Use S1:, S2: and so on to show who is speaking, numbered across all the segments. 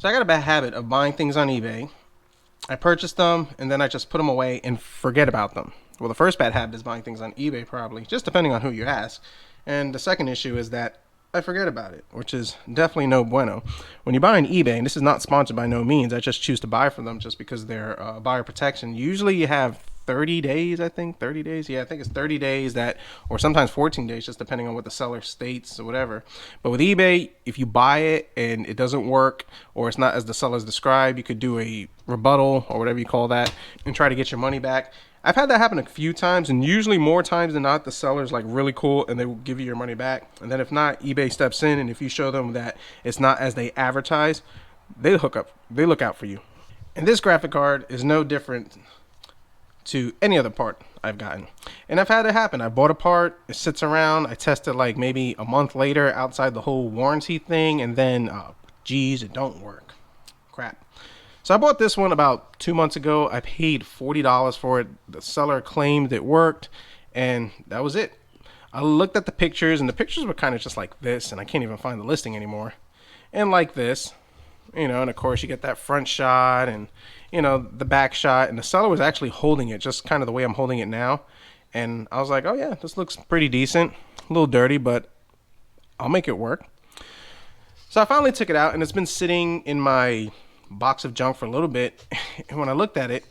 S1: So I got a bad habit of buying things on eBay. I purchase them and then I just put them away and forget about them. Well, the first bad habit is buying things on eBay, probably, just depending on who you ask. And the second issue is that I forget about it, which is definitely no bueno. When you buy on eBay, and this is not sponsored by no means, I just choose to buy from them just because they're buyer protection. Usually you have 30 days, I think. 30 days? Yeah, I think it's 30 days that, or sometimes 14 days, just depending on what the seller states or whatever. But with eBay, if you buy it and it doesn't work or it's not as the seller's described, you could do a rebuttal or whatever you call that and try to get your money back. I've had that happen a few times, and usually more times than not, the seller's like really cool and they will give you your money back. And then if not, eBay steps in, and if you show them that it's not as they advertise, they look out for you. And this graphic card is no different to any other part I've gotten. And I've had it happen. I bought a part, it sits around, I test it like maybe a month later outside the whole warranty thing, and then, geez, it don't work. Crap. So I bought this one about 2 months ago. I paid $40 for it. The seller claimed it worked, and that was it. I looked at the pictures, and the pictures were kind of just like this, and I can't even find the listing anymore. And like this, and of course you get that front shot and, the back shot, and the seller was actually holding it just kind of the way I'm holding it now. And I was like, oh yeah, this looks pretty decent. A little dirty, but I'll make it work. So I finally took it out, and it's been sitting in my box of junk for a little bit, and when I looked at it,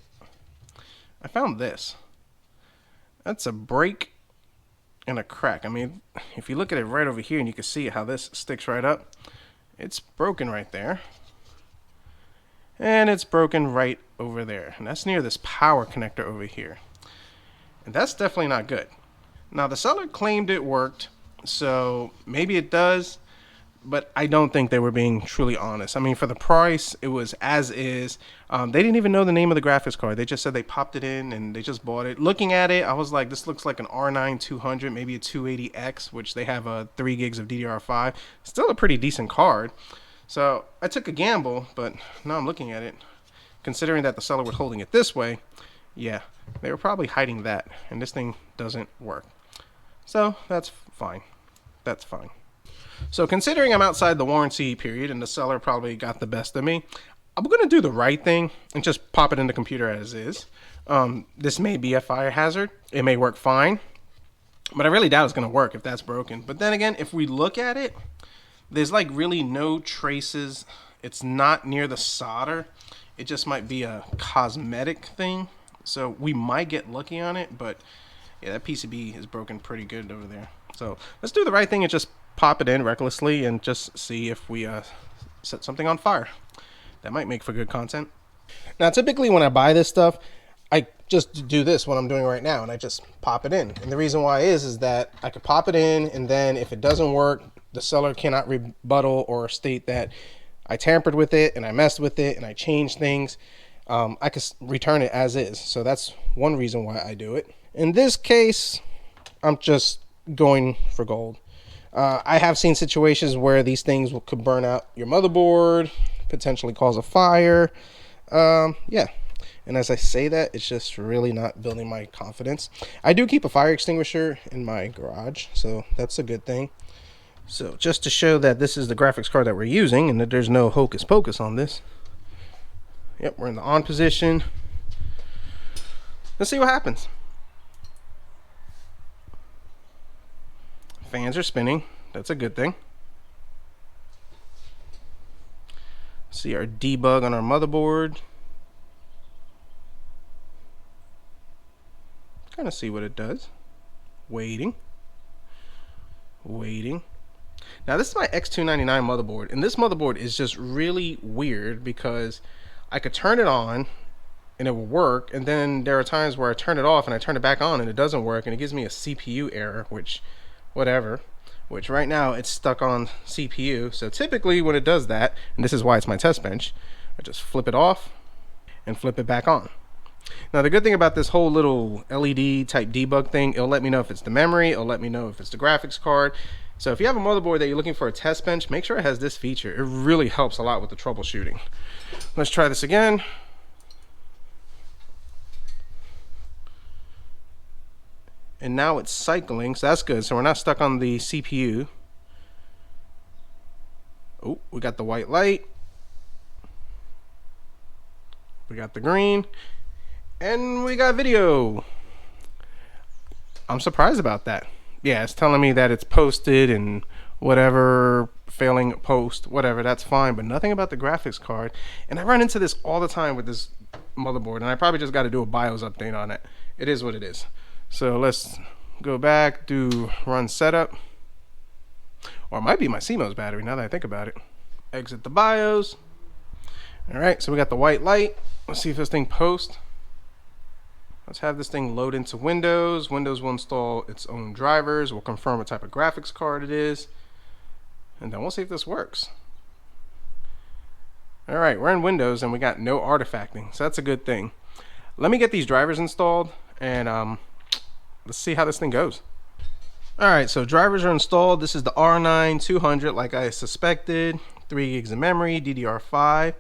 S1: I found this. That's a break and a crack. I mean, if you look at it right over here, and you can see how this sticks right up, it's broken right there, and it's broken right over there, and that's near this power connector over here, and that's definitely not good. Now the seller claimed it worked, so maybe it does, but I don't think they were being truly honest. I mean, for the price, it was as is. They didn't even know the name of the graphics card. They just said they popped it in and they just bought it. Looking at it, I was like, this looks like an R9 200, maybe a 280X, which they have 3 gigs of DDR5. Still a pretty decent card. So I took a gamble, but now I'm looking at it. Considering that the seller was holding it this way, yeah, they were probably hiding that, and this thing doesn't work. So that's fine. That's fine. So considering I'm outside the warranty period and the seller probably got the best of me, I'm going to do the right thing and just pop it in the computer as is. This may be a fire hazard. It may work fine, but I really doubt it's going to work if that's broken. But then again, if we look at it, there's like really no traces. It's not near the solder. It just might be a cosmetic thing. So we might get lucky on it, but yeah, that PCB is broken pretty good over there. So let's do the right thing and just pop it in recklessly and just see if we set something on fire. That might make for good content. Now, typically when I buy this stuff, I just do this, what I'm doing right now, and I just pop it in. And the reason why is that I could pop it in, and then if it doesn't work, the seller cannot rebuttal or state that I tampered with it and I messed with it and I changed things. I could return it as is. So that's one reason why I do it. In this case, I'm just going for gold. I have seen situations where these things could burn out your motherboard, potentially cause a fire. Yeah. And as I say that, it's just really not building my confidence. I do keep a fire extinguisher in my garage, so that's a good thing. So just to show that this is the graphics card that we're using and that there's no hocus pocus on this. Yep, we're in the on position. Let's see what happens. Fans are spinning. That's a good thing. See our debug on our motherboard. Kind of see what it does. Waiting. Now this is my X299 motherboard, and this motherboard is just really weird because I could turn it on and it will work, and then there are times where I turn it off and I turn it back on and it doesn't work, and it gives me a CPU error, which right now it's stuck on CPU. So typically when it does that, and this is why it's my test bench, I just flip it off and flip it back on. Now the good thing about this whole little LED type debug thing, it'll let me know if it's the memory, it'll let me know if it's the graphics card. So if you have a motherboard that you're looking for a test bench, make sure it has this feature. It really helps a lot with the troubleshooting. Let's try this again. And now it's cycling, so that's good. So we're not stuck on the CPU. Oh, we got the white light. We got the green, and we got video. I'm surprised about that. Yeah, it's telling me that it's posted and whatever, failing post, whatever, that's fine, but nothing about the graphics card. And I run into this all the time with this motherboard, and I probably just got to do a BIOS update on it. It is what it is. So let's go back, do run setup. Or it might be my CMOS battery now that I think about it. Exit the BIOS. Alright, so we got the white light. Let's see if this thing posts. Let's have this thing load into Windows. Windows will install its own drivers. We'll confirm what type of graphics card it is. And then we'll see if this works. Alright, we're in Windows and we got no artifacting. So that's a good thing. Let me get these drivers installed and let's see how this thing goes. Alright, so drivers are installed. This is the R9 200 like I suspected. 3 gigs of memory, DDR5.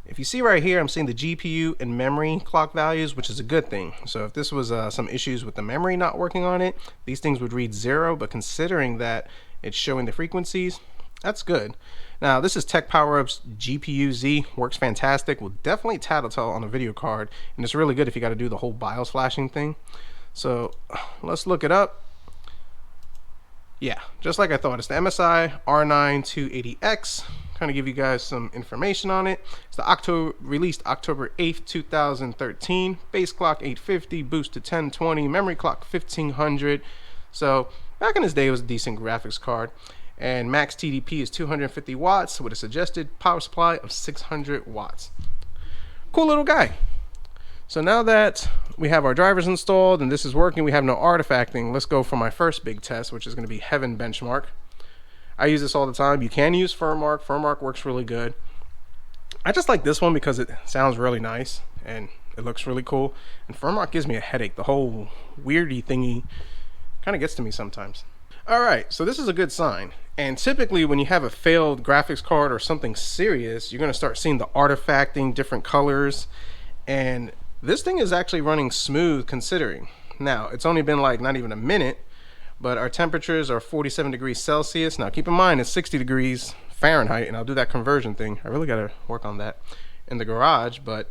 S1: If you see right here, I'm seeing the GPU and memory clock values, which is a good thing. So if this was some issues with the memory not working on it, these things would read 0, but considering that it's showing the frequencies, that's good. Now this is Tech PowerUp's GPU Z, works fantastic. Will definitely tattletale on a video card, and it's really good if you got to do the whole BIOS flashing thing. So let's look it up. Yeah, just like I thought, it's the MSI R9 280X. Kind of give you guys some information on it. It's the released October 8th, 2013. Base clock 850, boost to 1020, memory clock 1500. So back in this day, it was a decent graphics card. And max TDP is 250 watts with a suggested power supply of 600 watts. Cool little guy. So now that we have our drivers installed and this is working, we have no artifacting. Let's go for my first big test, which is going to be Heaven Benchmark. I use this all the time. You can use Furmark. Furmark works really good. I just like this one because it sounds really nice and it looks really cool. And Furmark gives me a headache. The whole weirdy thingy kind of gets to me sometimes. Alright, so this is a good sign. And typically when you have a failed graphics card or something serious, you're going to start seeing the artifacting, different colors. And this thing is actually running smooth considering. Now, it's only been like not even a minute. But our temperatures are 47 degrees Celsius. Now keep in mind it's 60 degrees Fahrenheit, and I'll do that conversion thing. I really got to work on that in the garage, but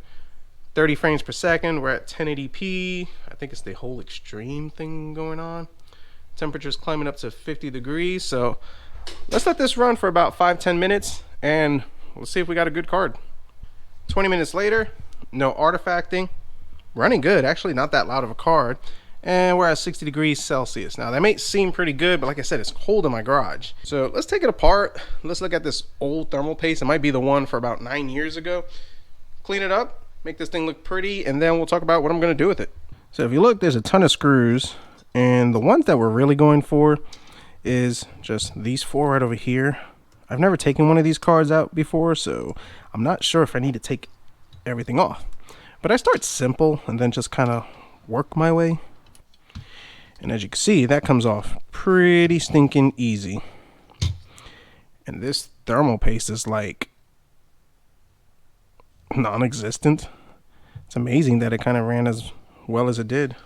S1: 30 frames per second. We're at 1080p. I think it's the whole extreme thing going on. Temperatures climbing up to 50 degrees. So let's let this run for about 5-10 minutes, and we'll see if we got a good card. 20 minutes later, no artifacting. Running good. Actually, not that loud of a card. And we're at 60 degrees Celsius. Now that may seem pretty good, but like I said, it's cold in my garage. So let's take it apart. Let's look at this old thermal paste. It might be the one for about 9 years ago. Clean it up, make this thing look pretty, and then we'll talk about what I'm going to do with it. So if you look, there's a ton of screws, and the ones that we're really going for is just these 4 right over here. I've never taken one of these cards out before, so I'm not sure if I need to take everything off. But I start simple and then just kind of work my way. And as you can see, that comes off pretty stinking easy. And this thermal paste is like non-existent. It's amazing that it kind of ran as well as it did.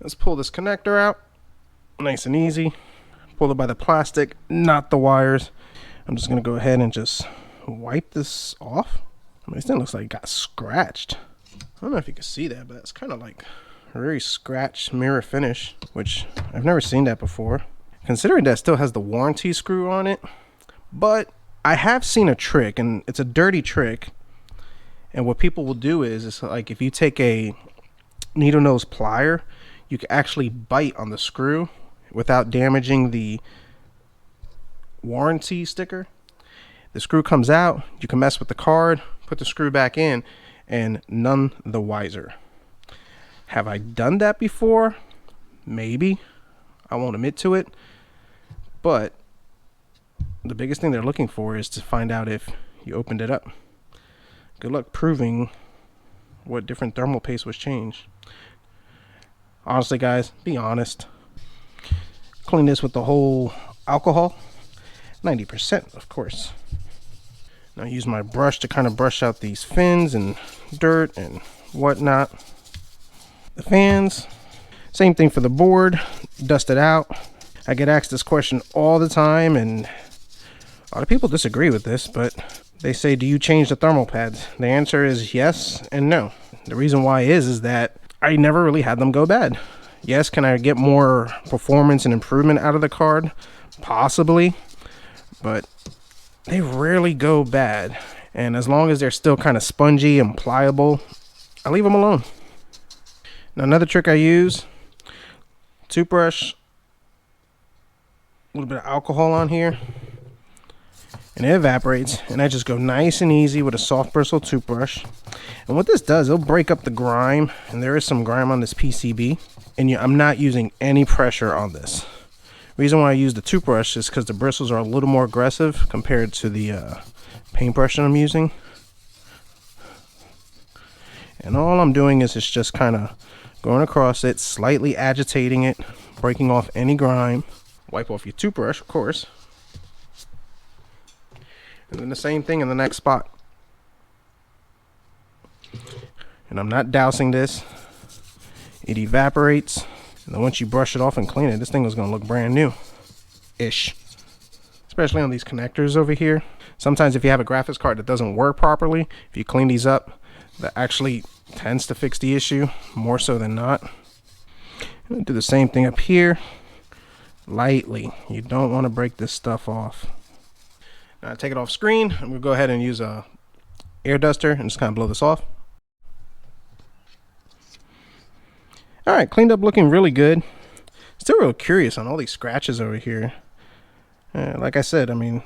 S1: Let's pull this connector out. Nice and easy. Pull it by the plastic, not the wires. I'm just going to go ahead and just wipe this off. I mean, this thing looks like it got scratched. I don't know if you can see that, but it's kind of like very scratched mirror finish, which I've never seen that before, considering that it still has the warranty screw on it. But I have seen a trick, and it's a dirty trick, and what people will do is it's like if you take a needle nose plier, you can actually bite on the screw without damaging the warranty sticker. The screw comes out, you can mess with the card, put the screw back in, and none the wiser. Have I done that before? Maybe. I won't admit to it. But the biggest thing they're looking for is to find out if you opened it up. Good luck proving what different thermal paste was changed. Honestly, guys, be honest. Clean this with the whole alcohol. 90%, of course. Now I use my brush to kind of brush out these fins and dirt and whatnot. The fans, same thing for the board, dust it out. I get asked this question all the time, and a lot of people disagree with this, but They say, do you change the thermal pads? The answer is yes and no. The reason why is that I never really had them go bad. Yes, can I get more performance and improvement out of the card? Possibly, but they rarely go bad. And as long as they're still kind of spongy and pliable, I leave them alone. Now, another trick I use, toothbrush, a little bit of alcohol on here, and it evaporates, and I just go nice and easy with a soft bristle toothbrush. And what this does, it'll break up the grime, and there is some grime on this PCB, and I'm not using any pressure on this. The reason why I use the toothbrush is because the bristles are a little more aggressive compared to the paintbrush that I'm using. And all I'm doing is just kind of going across it, slightly agitating it, breaking off any grime. Wipe off your toothbrush, of course. And then the same thing in the next spot. And I'm not dousing this. It evaporates. And then once you brush it off and clean it, this thing is going to look brand new-ish. Especially on these connectors over here. Sometimes if you have a graphics card that doesn't work properly, if you clean these up, that actually tends to fix the issue more so than not. I'm going to do the same thing up here. Lightly. You don't want to break this stuff off. Now take it off screen. I'm going to go ahead and use a air duster and just kind of blow this off. Alright, cleaned up, looking really good. Still real curious on all these scratches over here. Like I said, I mean,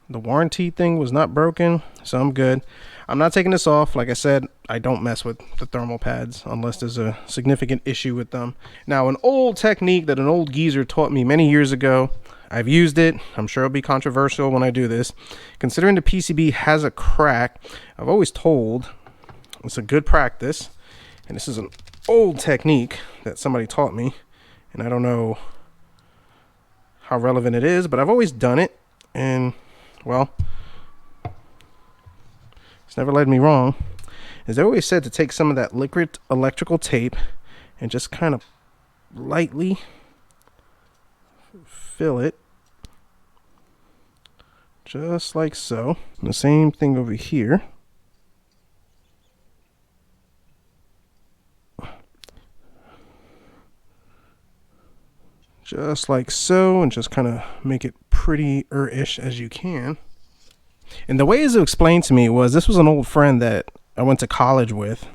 S1: the warranty thing was not broken, so I'm good. I'm not taking this off. Like I said, I don't mess with the thermal pads unless there's a significant issue with them. Now, an old technique that an old geezer taught me many years ago, I've used it. I'm sure it'll be controversial when I do this. Considering the PCB has a crack, I've always told it's a good practice. And this is an old technique that somebody taught me. And I don't know how relevant it is, but I've always done it. And, well, it's never led me wrong. As I always said, to take some of that liquid electrical tape and just kind of lightly fill it. Just like so. And the same thing over here. Just like so, and just kind of make it pretty-ish as you can. And the way it was explained to me was, this was an old friend that I went to college with.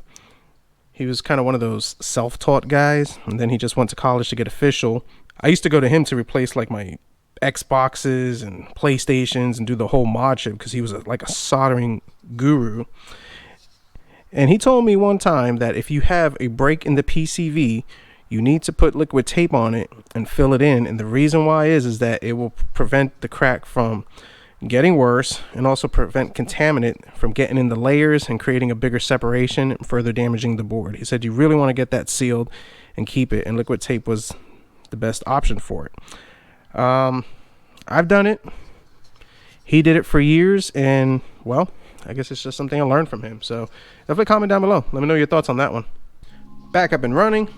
S1: He was kind of one of those self-taught guys, and then he just went to college to get official. I used to go to him to replace like my Xboxes and PlayStations and do the whole mod chip because he was like a soldering guru. And he told me one time that if you have a break in the PCV, you need to put liquid tape on it and fill it in. And the reason why is that it will prevent the crack from getting worse and also prevent contaminant from getting in the layers and creating a bigger separation and further damaging the board. He said you really want to get that sealed and keep it, and liquid tape was the best option for it. I've done it. He did it for years, and well, I guess it's just something I learned from him. So definitely comment down below. Let me know your thoughts on that one. Back up and running.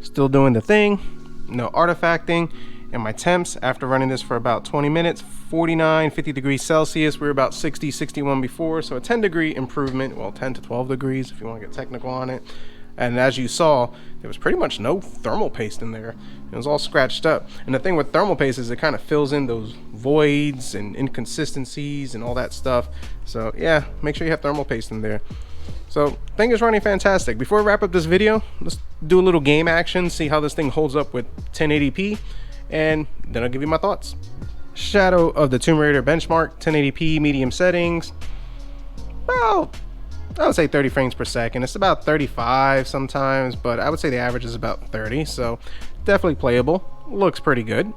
S1: Still doing the thing. No artifacting. And my temps after running this for about 20 minutes, 49, 50 degrees Celsius. We were about 60, 61 before. So a 10 degree improvement. Well, 10 to 12 degrees if you want to get technical on it. And as you saw, there was pretty much no thermal paste in there. It was all scratched up. And the thing with thermal paste is it kind of fills in those voids and inconsistencies and all that stuff. So yeah, make sure you have thermal paste in there. So thing is running fantastic. Before we wrap up this video, let's do a little game action, see how this thing holds up with 1080p, and then I'll give you my thoughts. Shadow of the Tomb Raider benchmark, 1080p medium settings. Well, I would say 30 frames per second. It's about 35 sometimes, but I would say the average is about 30, so definitely playable. Looks pretty good.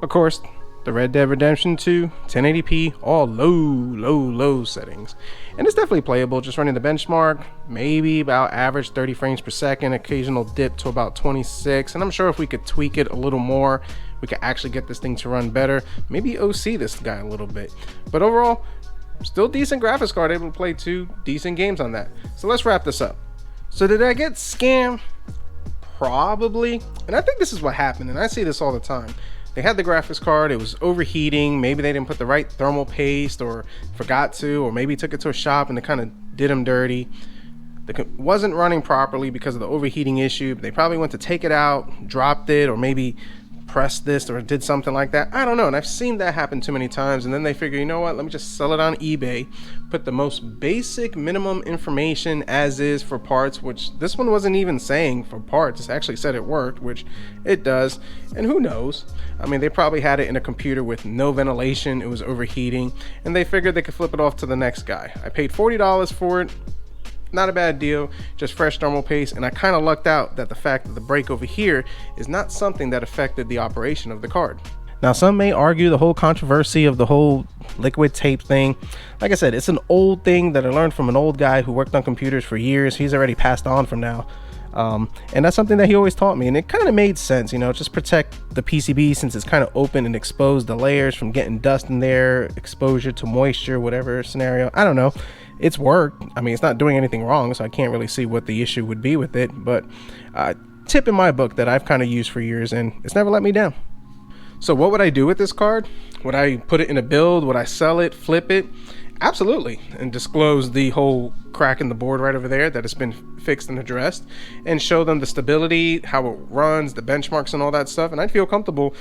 S1: Of course, the Red Dead Redemption 2, 1080p, all low settings. And it's definitely playable, just running the benchmark, maybe about average 30 frames per second, occasional dip to about 26. And I'm sure if we could tweak it a little more, we could actually get this thing to run better. Maybe OC this guy a little bit. But overall, still decent graphics card, able to play 2 decent games on that. So let's wrap this up. So did I get scammed? Probably. And I think this is what happened, and I see this all the time. they had the graphics card, it was overheating, maybe they didn't put the right thermal paste or forgot to, or maybe took it to a shop and they kind of did them dirty. It wasn't running properly because of the overheating issue. They probably went to take it out, dropped it, or maybe pressed this or did something like that. I don't know. And I've seen that happen too many times. And then they figure, you know what, let me just sell it on eBay, put the most basic minimum information as is for parts, which this one wasn't even saying for parts. It actually said it worked, which it does. And who knows? I mean, they probably had it in a computer with no ventilation. It was overheating, and they figured they could flip it off to the next guy. I paid $40 for it. Not a bad deal, just fresh thermal paste, and I kind of lucked out that the fact that the break over here is not something that affected the operation of the card. Now, some may argue the whole controversy of the whole liquid tape thing. Like I said, it's an old thing that I learned from an old guy who worked on computers for years. He's already passed on from now. And that's something that he always taught me, and it kind of made sense, you know, just protect the PCB since it's kind of open and expose the layers from getting dust in there, exposure to moisture, whatever scenario. I don't know. It's worked. I mean, it's not doing anything wrong, so I can't really see what the issue would be with it, but tip in my book that I've kind of used for years, and it's never let me down. So what would I do with this card? Would I put it in a build? Would I sell it, flip it? Absolutely, and disclose the whole crack in the board right over there that has been fixed and addressed, and show them the stability, how it runs, the benchmarks and all that stuff, and I'd feel comfortable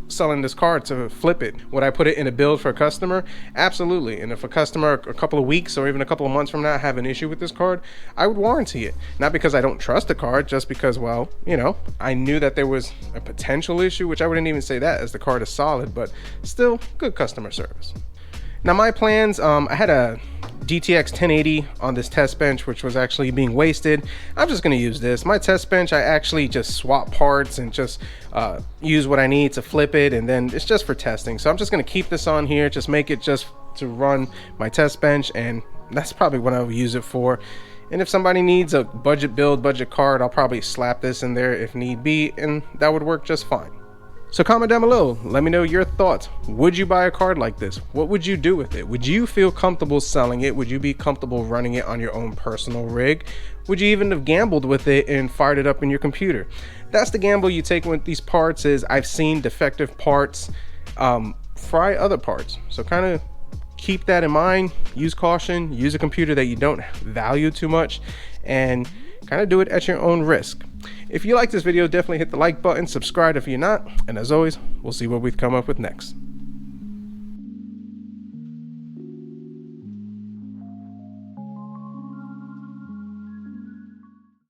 S1: selling this card to flip it. Would I put it in a build for a customer? Absolutely, and if a customer a couple of weeks or even a couple of months from now have an issue with this card, I would warranty it. Not because I don't trust the card, just because, well, you know, I knew that there was a potential issue, which I wouldn't even say that as the card is solid, but still good customer service. Now my plans, I had a GTX 1080 on this test bench, which was actually being wasted. I'm just going to use this. My test bench, I actually just swap parts and just use what I need to flip it, and then it's just for testing. So I'm just going to keep this on here, just make it just to run my test bench, and that's probably what I'll use it for. And if somebody needs a budget build, budget card, I'll probably slap this in there if need be, and that would work just fine. So comment down below, let me know your thoughts. Would you buy a card like this? What would you do with it? Would you feel comfortable selling it? Would you be comfortable running it on your own personal rig? Would you even have gambled with it and fired it up in your computer? That's the gamble you take with these parts. Is I've seen defective parts fry other parts. So kind of keep that in mind, use caution, use a computer that you don't value too much, and kind of do it at your own risk. If you like this video, definitely hit the like button, subscribe if you're not, and as always, we'll see what we've come up with next.